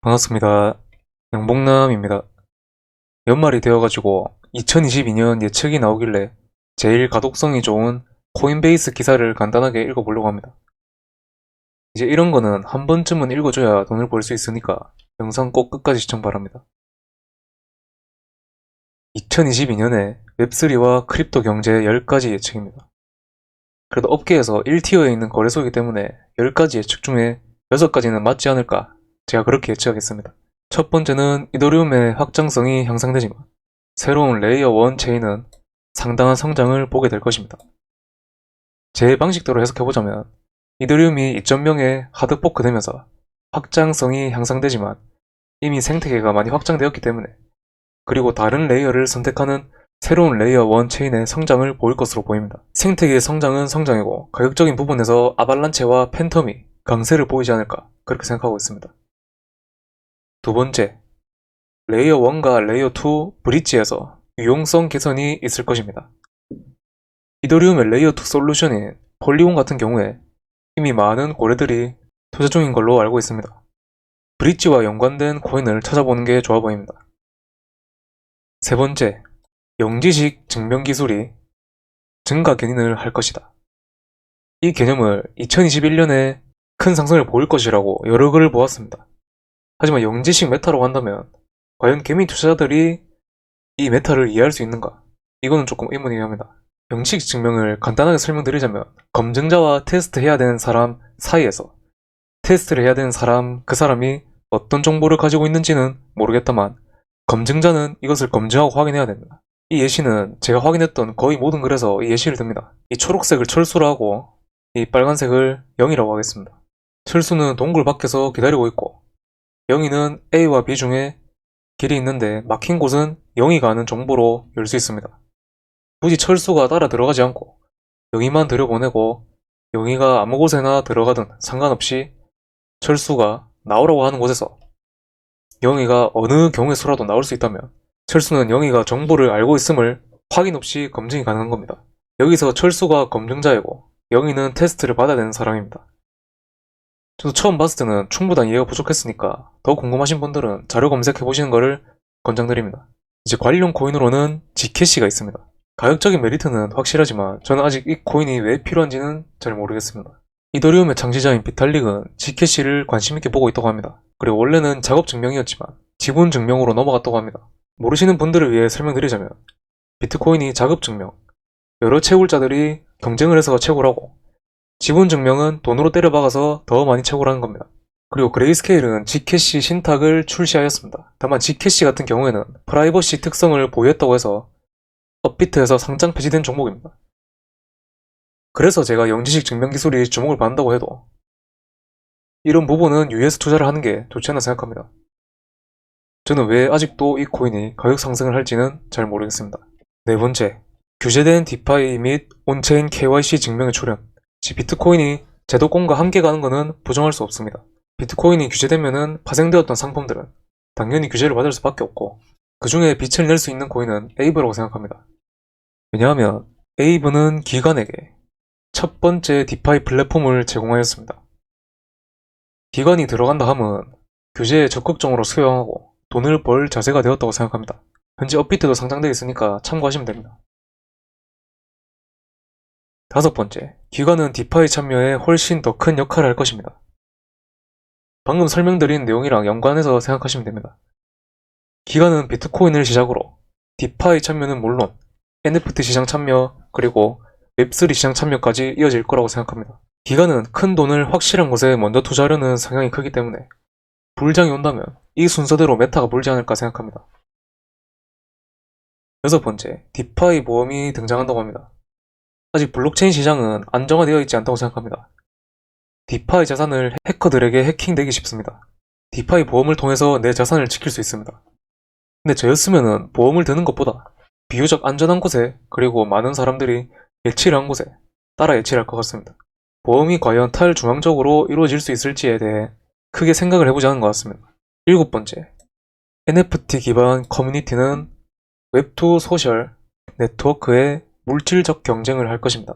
반갑습니다. 양봉남입니다. 연말이 되어가지고 2022년 예측이 나오길래 제일 가독성이 좋은 코인베이스 기사를 간단하게 읽어보려고 합니다. 이제 이런 거는 한 번쯤은 읽어줘야 돈을 벌 수 있으니까 영상 꼭 끝까지 시청 바랍니다. 2022년에 웹3와 크립토 경제 10가지 예측입니다. 그래도 업계에서 1티어에 있는 거래소이기 때문에 10가지 예측 중에 6가지는 맞지 않을까, 제가 그렇게 예측하겠습니다. 첫 번째는 이더리움의 확장성이 향상되지만 새로운 레이어 1 체인은 상당한 성장을 보게 될 것입니다. 제 방식대로 해석해보자면 이더리움이 2.0에 하드포크 되면서 확장성이 향상되지만 이미 생태계가 많이 확장되었기 때문에, 그리고 다른 레이어를 선택하는 새로운 레이어 1 체인의 성장을 보일 것으로 보입니다. 생태계의 성장은 성장이고 가격적인 부분에서 아발란체와 팬텀이 강세를 보이지 않을까, 그렇게 생각하고 있습니다. 두 번째, 레이어 1과 레이어 2 브릿지에서 유용성 개선이 있을 것입니다. 이더리움의 레이어 2 솔루션인 폴리곤 같은 경우에 이미 많은 고래들이 투자 중인 걸로 알고 있습니다. 브릿지와 연관된 코인을 찾아보는 게 좋아 보입니다. 세 번째, 영지식 증명 기술이 증가 견인을 할 것이다. 이 개념을 2021년에 큰 상승을 보일 것이라고 여러 글을 보았습니다. 하지만 영지식 메타라고 한다면 과연 개미 투자자들이 이 메타를 이해할 수 있는가? 이거는 조금 의문이긴 합니다. 영지식 증명을 간단하게 설명드리자면 검증자와 테스트해야 되는 사람 사이에서 테스트를 해야 되는 사람, 그 사람이 어떤 정보를 가지고 있는지는 모르겠다만 검증자는 이것을 검증하고 확인해야 됩니다. 이 예시는 제가 확인했던 거의 모든 글에서 이 예시를 듭니다. 이 초록색을 철수로 하고 이 빨간색을 0이라고 하겠습니다. 철수는 동굴 밖에서 기다리고 있고 0이는 A와 B 중에 길이 있는데 막힌 곳은 0이가 아는 정보로 열 수 있습니다. 굳이 철수가 따라 들어가지 않고 0이만 들여보내고 0이가 아무 곳에나 들어가든 상관없이 철수가 나오라고 하는 곳에서 0이가 어느 경우의 수라도 나올 수 있다면 철수는 0이가 정보를 알고 있음을 확인 없이 검증이 가능한 겁니다. 여기서 철수가 검증자이고 0이는 테스트를 받아야 되는 사람입니다. 저도 처음 봤을 때는 충분한 이해가 부족했으니까 더 궁금하신 분들은 자료 검색해보시는 것을 권장드립니다. 이제 관련 코인으로는 G캐시가 있습니다. 가격적인 메리트는 확실하지만 저는 아직 이 코인이 왜 필요한지는 잘 모르겠습니다. 이더리움의 창시자인 비탈릭은 G캐시를 관심있게 보고 있다고 합니다. 그리고 원래는 작업 증명이었지만 지분 증명으로 넘어갔다고 합니다. 모르시는 분들을 위해 설명드리자면 비트코인이 작업 증명, 여러 채굴자들이 경쟁을 해서 채굴하고 지분 증명은 돈으로 때려박아서 더 많이 채굴하는 겁니다. 그리고 그레이스케일은 G캐시 신탁을 출시하였습니다. 다만 G캐시 같은 경우에는 프라이버시 특성을 보유했다고 해서 업비트에서 상장 폐지된 종목입니다. 그래서 제가 영지식 증명 기술이 주목을 받는다고 해도 이런 부분은 유의해서 투자를 하는 게 좋지 않나 생각합니다. 저는 왜 아직도 이 코인이 가격 상승을 할지는 잘 모르겠습니다. 네 번째, 규제된 디파이 및 온체인 KYC 증명의 출현. 비트코인이 제도권과 함께 가는 것은 부정할 수 없습니다. 비트코인이 규제되면은 파생되었던 상품들은 당연히 규제를 받을 수밖에 없고, 그 중에 빛을 낼 수 있는 코인은 에이브라고 생각합니다. 왜냐하면 에이브는 기관에게 첫 번째 디파이 플랫폼을 제공하였습니다. 기관이 들어간다 함은 규제에 적극적으로 수용하고 돈을 벌 자세가 되었다고 생각합니다. 현재 업비트도 상장되어 있으니까 참고하시면 됩니다. 다섯 번째, 기관은 디파이 참여에 훨씬 더 큰 역할을 할 것입니다. 방금 설명드린 내용이랑 연관해서 생각하시면 됩니다. 기관은 비트코인을 시작으로 디파이 참여는 물론 NFT 시장 참여, 그리고 웹3 시장 참여까지 이어질 거라고 생각합니다. 기관은 큰 돈을 확실한 곳에 먼저 투자하려는 성향이 크기 때문에 불장이 온다면 이 순서대로 메타가 불지 않을까 생각합니다. 여섯 번째, 디파이 보험이 등장한다고 합니다. 아직 블록체인 시장은 안정화되어 있지 않다고 생각합니다. 디파이 자산을 해커들에게 해킹되기 쉽습니다. 디파이 보험을 통해서 내 자산을 지킬 수 있습니다. 근데 저였으면은 보험을 드는 것보다 비교적 안전한 곳에, 그리고 많은 사람들이 예치를 한 곳에 따라 예치를 할 것 같습니다. 보험이 과연 탈중앙적으로 이루어질 수 있을지에 대해 크게 생각을 해보지 않은 것 같습니다. 일곱 번째, NFT 기반 커뮤니티는 웹2 소셜 네트워크의 물질적 경쟁을 할 것입니다.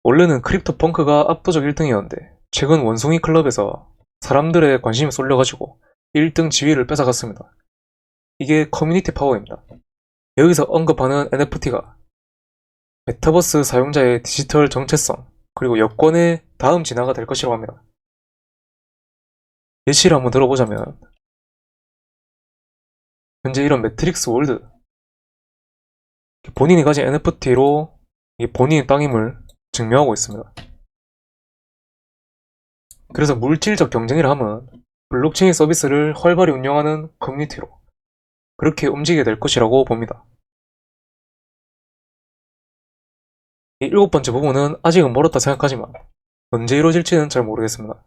원래는 크립토 펑크가 압도적 1등이었는데 최근 원숭이 클럽에서 사람들의 관심이 쏠려가지고 1등 지위를 뺏어갔습니다. 이게 커뮤니티 파워입니다. 여기서 언급하는 NFT가 메타버스 사용자의 디지털 정체성 그리고 여권의 다음 진화가 될 것이라고 합니다. 예시를 한번 들어보자면 현재 이런 매트릭스 월드 본인이 가진 NFT로 본인의 땅임을 증명하고 있습니다. 그래서 물질적 경쟁이라 하면 블록체인 서비스를 활발히 운영하는 커뮤니티로 그렇게 움직이게 될 것이라고 봅니다. 이 7번째 부분은 아직은 멀었다 생각하지만 언제 이루어질지는 잘 모르겠습니다.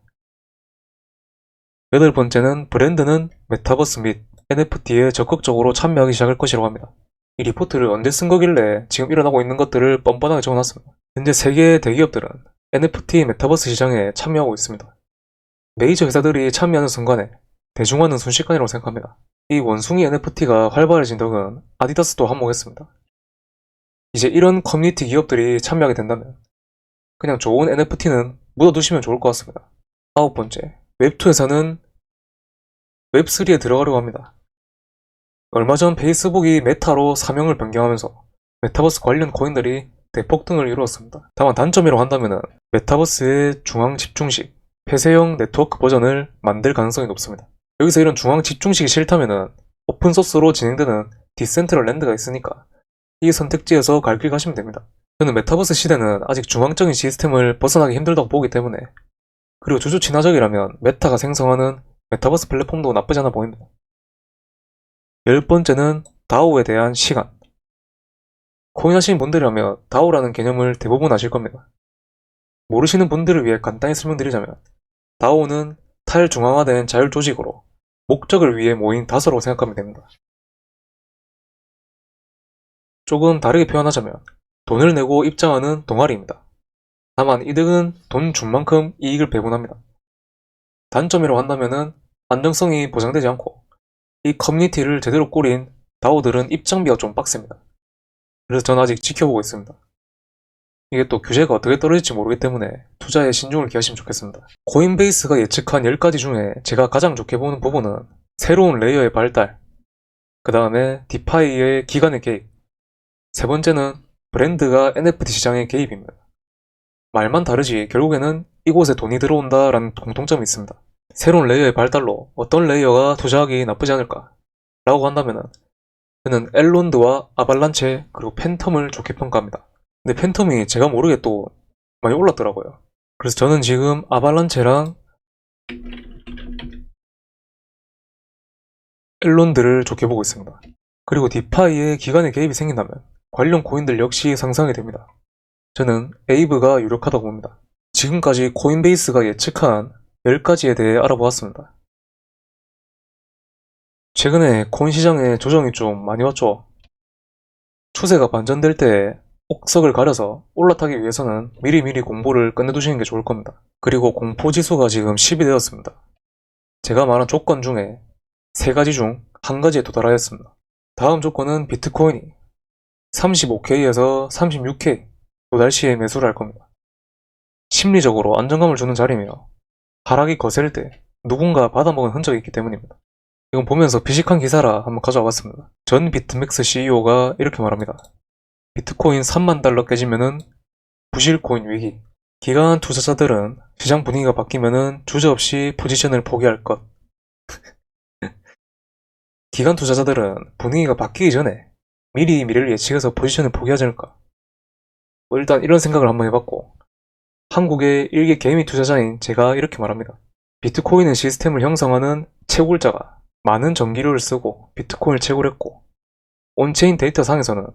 8번째는 브랜드는 메타버스 및 NFT에 적극적으로 참여하기 시작할 것이라고 합니다. 이 리포트를 언제 쓴 거길래 지금 일어나고 있는 것들을 뻔뻔하게 적어놨습니다. 현재 세계 대기업들은 NFT 메타버스 시장에 참여하고 있습니다. 메이저 회사들이 참여하는 순간에 대중화는 순식간이라고 생각합니다. 이 원숭이 NFT가 활발해진 덕은 아디다스도 한몫했습니다. 이제 이런 커뮤니티 기업들이 참여하게 된다면 그냥 좋은 NFT는 묻어두시면 좋을 것 같습니다. 9번째, 웹2에서는 웹3에 들어가려고 합니다. 얼마 전 페이스북이 메타로 사명을 변경하면서 메타버스 관련 코인들이 대폭등을 이루었습니다. 다만 단점이라고 한다면 메타버스의 중앙 집중식, 폐쇄형 네트워크 버전을 만들 가능성이 높습니다. 여기서 이런 중앙 집중식이 싫다면 오픈소스로 진행되는 디센트럴랜드가 있으니까 이 선택지에서 갈 길 가시면 됩니다. 저는 메타버스 시대는 아직 중앙적인 시스템을 벗어나기 힘들다고 보기 때문에 그리고 주주 친화적이라면 메타가 생성하는 메타버스 플랫폼도 나쁘지 않아 보입니다. 10번째는 다오에 대한 시간. 코인 하시는 분들이라면 다오라는 개념을 대부분 아실 겁니다. 모르시는 분들을 위해 간단히 설명드리자면 다오는 탈중앙화된 자율조직으로 목적을 위해 모인 다수라고 생각하면 됩니다. 조금 다르게 표현하자면 돈을 내고 입장하는 동아리입니다. 다만 이득은 돈 준 만큼 이익을 배분합니다. 단점이라고 한다면 안정성이 보장되지 않고 이 커뮤니티를 제대로 꾸린 다오들은 입장비가 좀 빡셉니다. 그래서 전 아직 지켜보고 있습니다. 이게 또 규제가 어떻게 떨어질지 모르기 때문에 투자에 신중을 기하시면 좋겠습니다. 코인베이스가 예측한 10가지 중에 제가 가장 좋게 보는 부분은 새로운 레이어의 발달, 그 다음에 디파이의 기간의 개입, 세 번째는 브랜드가 NFT 시장에 개입입니다. 말만 다르지 결국에는 이곳에 돈이 들어온다라는 공통점이 있습니다. 새로운 레이어의 발달로 어떤 레이어가 투자하기 나쁘지 않을까 라고 한다면 저는 엘론드와 아발란체 그리고 팬텀을 좋게 평가합니다. 근데 팬텀이 제가 모르게 또 많이 올랐더라고요. 그래서 저는 지금 아발란체랑 엘론드를 좋게 보고 있습니다. 그리고 디파이에 기간의 개입이 생긴다면 관련 코인들 역시 상승하게 됩니다. 저는 에이브가 유력하다고 봅니다. 지금까지 코인베이스가 예측한 10가지에 대해 알아보았습니다. 최근에 코인 시장에 조정이 좀 많이 왔죠. 추세가 반전될 때 옥석을 가려서 올라타기 위해서는 미리미리 공부를 끝내두시는 게 좋을 겁니다. 그리고 공포지수가 지금 10이 되었습니다. 제가 말한 조건 중에 3가지 중 1가지에 도달하였습니다. 다음 조건은 비트코인이 35K에서 36K 도달시에 매수를 할 겁니다. 심리적으로 안정감을 주는 자리며 하락이 거셀 때 누군가 받아먹은 흔적이 있기 때문입니다. 이건 보면서 비식한 기사라 한번 가져와 봤습니다. 전 비트맥스 CEO가 이렇게 말합니다. 비트코인 3만 달러 깨지면은 부실코인 위기. 기관 투자자들은 시장 분위기가 바뀌면은 주저없이 포지션을 포기할 것. 기관 투자자들은 분위기가 바뀌기 전에 미리 미래를 예측해서 포지션을 포기하지 않을까. 일단 이런 생각을 한번 해봤고 한국의 일개 개미 투자자인 제가 이렇게 말합니다. 비트코인은 시스템을 형성하는 채굴자가 많은 전기료를 쓰고 비트코인을 채굴했고 온체인 데이터 상에서는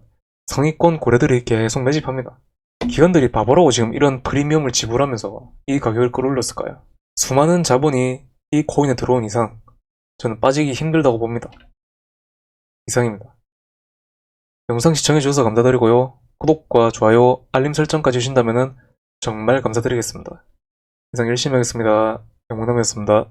상위권 고래들이 계속 매집합니다. 기관들이 바보라고 지금 이런 프리미엄을 지불하면서 이 가격을 끌어올렸을까요? 수많은 자본이 이 코인에 들어온 이상 저는 빠지기 힘들다고 봅니다. 이상입니다. 영상 시청해주셔서 감사드리고요. 구독과 좋아요, 알림 설정까지 해주신다면 정말 감사드리겠습니다. 이상 열심히 하겠습니다. 영문남이었습니다.